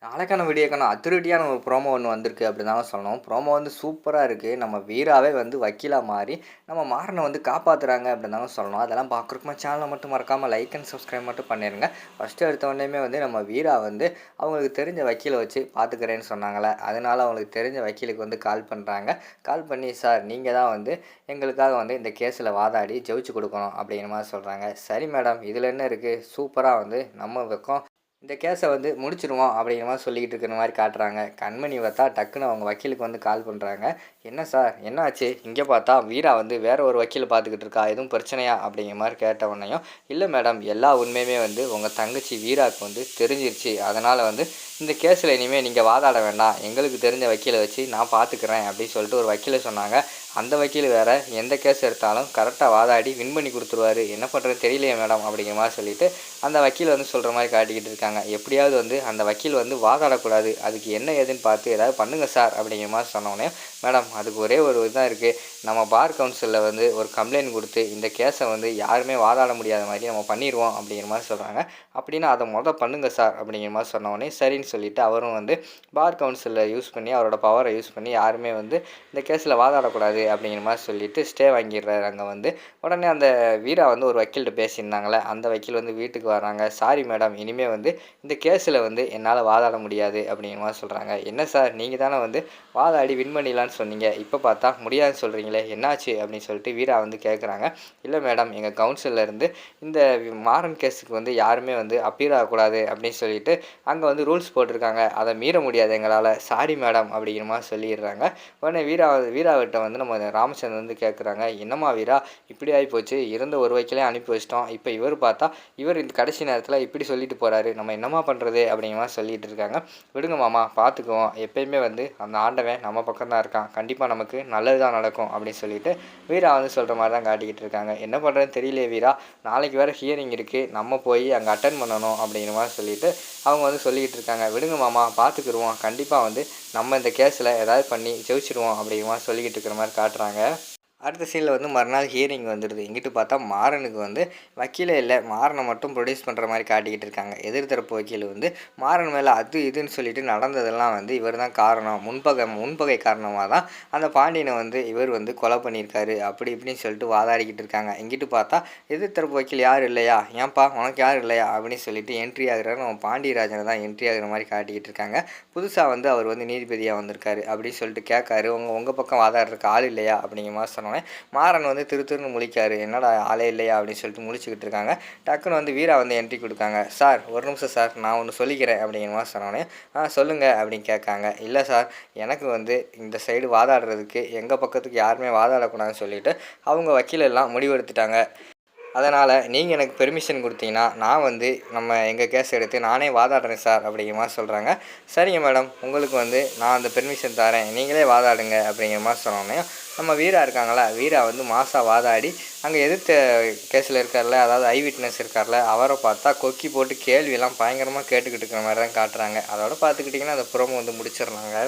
நாளைக்கான வீடியோக்கான அதிரடியான ஒரு ப்ரோமோ ஒன்று வந்திருக்கு அப்படின்னு தாங்க சொல்லணும். ப்ரோமோ வந்து சூப்பராக இருக்குது. நம்ம வீராவே வந்து வக்கீலா மாறி நம்ம மாறனை வந்து காப்பாற்றுறாங்க அப்படின்னு தாங்க சொல்லணும். அதெல்லாம் பார்க்குறக்குமா சேனலை மட்டும் மறக்காமல் லைக் அண்ட் சப்ஸ்கிரைப் மட்டும் பண்ணிடுங்க. ஃபஸ்ட்டு எடுத்த உடனேயுமே வந்து நம்ம வீரா வந்து அவங்களுக்கு தெரிஞ்ச வக்கீலை வச்சு பார்த்துக்கிறேன்னு சொன்னாங்களே, அதனால அவங்களுக்கு தெரிஞ்ச வக்கீலுக்கு வந்து கால் பண்ணுறாங்க. கால் பண்ணி, சார் நீங்கள் தான் வந்து எங்களுக்காக வந்து இந்த கேஸில் வாதாடி ஜெயிச்சு கொடுக்கணும் அப்படிங்கிற மாதிரி சொல்கிறாங்க. சரி மேடம், இதில் என்ன இருக்குது, சூப்பராக வந்து நம்ம பக்கம் இந்த கேஸை வந்து முடிச்சிருவோம் அப்படிங்கிற மாதிரி சொல்லிக்கிட்டு இருக்கிற மாதிரி காட்டுறாங்க. கண்மணி பார்த்தா டக்குன்னு அவங்க வக்கீலுக்கு வந்து கால் பண்ணுறாங்க. என்ன சார், என்ன ஆச்சு? இங்கே பார்த்தா வீரா வந்து வேற ஒரு வக்கீல் பார்த்துக்கிட்டு இருக்கா, எதுவும் பிரச்சனையா அப்படிங்கிற மாதிரி கேட்ட உடனேயும், இல்லை மேடம், எல்லா உண்மையுமே வந்து உங்கள் தங்கச்சி வீராவுக்கு வந்து தெரிஞ்சிருச்சு. அதனால் வந்து இந்த கேஸில் இனிமேல் நீங்கள் வாதாட வேண்டாம், எங்களுக்கு தெரிஞ்ச வக்கீலை வச்சு நான் பார்த்துக்கிறேன் அப்படின்னு சொல்லிட்டு ஒரு வக்கீலை சொன்னாங்க. அந்த வக்கீல் வேறு எந்த கேஸ் எடுத்தாலும் கரெக்டாக வாதாடி வின் பண்ணி கொடுத்துருவாரு, என்ன பண்ணுறது தெரியலையே மேடம் அப்படிங்கிற மாதிரி சொல்லிவிட்டு அந்த வக்கீல் வந்து சொல்கிற மாதிரி காட்டிக்கிட்டு இருக்காங்க. எப்படியாவது வந்து அந்த வக்கீல் வந்து வாதாடக்கூடாது, அதுக்கு என்ன ஏதுன்னு பார்த்து ஏதாவது பண்ணுங்கள் சார் அப்படிங்கிற மாதிரி சொன்னோடனே, மேடம் அதுக்கு ஒரே ஒரு இதுதான் இருக்குது, நம்ம பார் கவுன்சிலில் வந்து ஒரு கம்ப்ளைண்ட் கொடுத்து இந்த கேஸை வந்து யாருமே வாதாட முடியாத மாதிரி நம்ம பண்ணிடுவோம் அப்படிங்கிற மாதிரி சொல்கிறாங்க. அப்படின்னா அதை பண்ணுங்கள் சார் அப்படிங்கிற மாதிரி சொன்னோடனே சரின்னு சொல்லிவிட்டு அவரும் வந்து பார் கவுன்சிலில் யூஸ் பண்ணி அவரோட பவரை யூஸ் பண்ணி யாருமே வந்து இந்த கேஸில் வாதாடக்கூடாது அப்படிங்கிற மாதிரி சொல்லிவிட்டு ஸ்டே வாங்கிடுறாரு அங்கே வந்து. உடனே அந்த வீரா வந்து ஒரு வக்கீல்கிட்ட பேசியிருந்தாங்களே, அந்த வக்கீல் வந்து வீட்டுக்கு வராங்க. சாரி மேடம், இனிமேல் வந்து இந்த கேஸில் வந்து என்னால் வாதாட முடியாது அப்படிங்கிற மாதிரி சொல்கிறாங்க. என்ன சார், நீங்கள் தானே வந்து வாதாடி வின் பண்ணிடலான்னு சொன்னீங்க, இப்போ பார்த்தா முடியாதுன்னு சொல்கிறீங்களே, என்னாச்சு அப்படின்னு சொல்லிட்டு வீரா வந்து கேட்குறாங்க. இல்லை மேடம், எங்கள் கவுன்சிலில் இருந்து இந்த மாறன் கேஸுக்கு வந்து யாருமே வந்து அப்பீல் ஆகக்கூடாது அப்படின்னு சொல்லிட்டு அங்கே வந்து ரூல்ஸ் போட்டிருக்காங்க, அதை மீற முடியாது எங்களால், சாரி மேடம் அப்படிங்கிற மாதிரி சொல்லிடுறாங்க. உடனே வீராவிட்ட வந்து நம்ம ராமச்சந்திரன் வந்து கேட்குறாங்க, என்னம்மா வீரா இப்படி ஆகி போச்சு, இருந்த ஒரு வக்கீலையும் அனுப்பி வச்சிட்டோம், இப்போ இவர் பார்த்தா இவர் இந்த கடைசி நேரத்தில் இப்படி சொல்லிட்டு போகிறாரு, நம்ம என்னம்மா பண்ணுறது அப்படிங்கிற மாதிரி சொல்லிட்டு இருக்காங்க. விடுங்க மாமா, பார்த்துக்குவோம், எப்பயுமே வந்து அந்த ஆண்டவன் நம்ம பக்கம் தான் இருக்கான், கண்டிப்பாக நமக்கு நல்லது தான் நடக்கும் அப்படின்னு சொல்லிட்டு வீரா வந்து சொல்கிற மாதிரி தான் காட்டிக்கிட்டு இருக்காங்க. என்ன பண்ணுறதுன்னு தெரியலையே வீரா, நாளைக்கு வேறு ஹியரிங் இருக்குது, நம்ம போய் அங்கே அட்டன் பண்ணணும் அப்படிங்கிற மாதிரி சொல்லிட்டு அவங்க வந்து சொல்லிக்கிட்டு இருக்காங்க. விடுங்க மாமா, பார்த்துக்குருவோம், கண்டிப்பாக வந்து நம்ம இந்த கேஸில் ஏதாவது பண்ணி ஜெயிச்சிடுவோம் அப்படிங்கிற மாதிரி சொல்லிக்கிட்டு இருக்கிற மாதிரி காட்டுறாங்க. அடுத்த சீனில் வந்து மறுநாள் ஹியரிங் வந்துடுது. இங்கிட்டு பார்த்தா மாறனுக்கு வந்து வக்கீலே இல்லை, மாறனை மட்டும் ப்ரொடியூஸ் பண்ணுற மாதிரி காட்டிக்கிட்டு இருக்காங்க. எதிர்த்தரப்பு வக்கீல் வந்து மாறன் மேலே அது இதுன்னு சொல்லிட்டு நடந்ததெல்லாம் வந்து இவர் தான் காரணம், முன்பகை காரணமாக தான் அந்த பாண்டியனை வந்து இவர் வந்து கொலை பண்ணியிருக்காரு அப்படி இப்படின்னு சொல்லிட்டு வாதாடிக்கிட்டு இருக்காங்க. இங்கிட்டு பார்த்தா எதிர்த்தரப்பு வக்கீல் யார் இல்லையா, ஏன்ப்பா உனக்கு யார் இல்லையா அப்படின்னு சொல்லிட்டு என்ட்ரி ஆகுறாரு. நம்ம பாண்டியராஜனை தான் என்ட்ரி ஆகுற மாதிரி காட்டிக்கிட்டு இருக்காங்க. புதுசாக வந்து அவர் வந்து நீதிபதியாக வந்திருக்காரு அப்படின்னு சொல்லிட்டு கேட்காரு, உங்கள் பக்கம் வாதாடுறதுக்கு ஆள் இல்லையா அப்படிங்கிற மாதிரி சொன்னோன்னே மாறன் வந்து திருன்னு முழிக்காரு, என்னடா ஆளே இல்லையா அப்படின்னு சொல்லிட்டு முழிச்சுக்கிட்டு இருக்காங்க. டக்குன்னு வந்து வீரா வந்து என்ட்ரி கொடுக்காங்க. சார் ஒரு நிமிஷம் சார், நான் ஒன்று சொல்லிக்கிறேன் அப்படிங்கிற மாதிரி சொன்னோன்னே, சொல்லுங்கள் அப்படின்னு கேட்காங்க. இல்லை சார், எனக்கு வந்து இந்த சைடு வாதாடுறதுக்கு எங்கள் பக்கத்துக்கு யாருமே வாதாடக்கூடாதுன்னு சொல்லிட்டு அவங்க வக்கீல் எல்லாம் முடிவெடுத்துட்டாங்க. அதனால் நீங்கள் எனக்கு பெர்மிஷன் கொடுத்தீங்கன்னா நான் வந்து எங்கள் கேஸ் எடுத்து நானே வாதாடுறேன் சார் அப்படிங்கிற மாதிரி சொல்கிறாங்க. சரிங்க மேடம், உங்களுக்கு வந்து நான் அந்த பெர்மிஷன் தரேன், நீங்களே வாதாடுங்க அப்படிங்கிற மாதிரி சொன்னோன்னே நம்ம வீரா இருக்காங்களா, வீரா வந்து மாதம் வாதாடி அங்கே எதிர்த்த கேஸில் இருக்கார்ல, அதாவது ஐ விட்னஸ் இருக்கார்ல, அவரை பார்த்தா கொக்கி போட்டு கேள்வியெல்லாம் பயங்கரமாக கேட்டுக்கிட்டு இருக்கிற மாதிரி தான் காட்டுறாங்க. அதோட பார்த்துக்கிட்டிங்கன்னா அந்த புறமும் வந்து முடிச்சிடுறாங்க.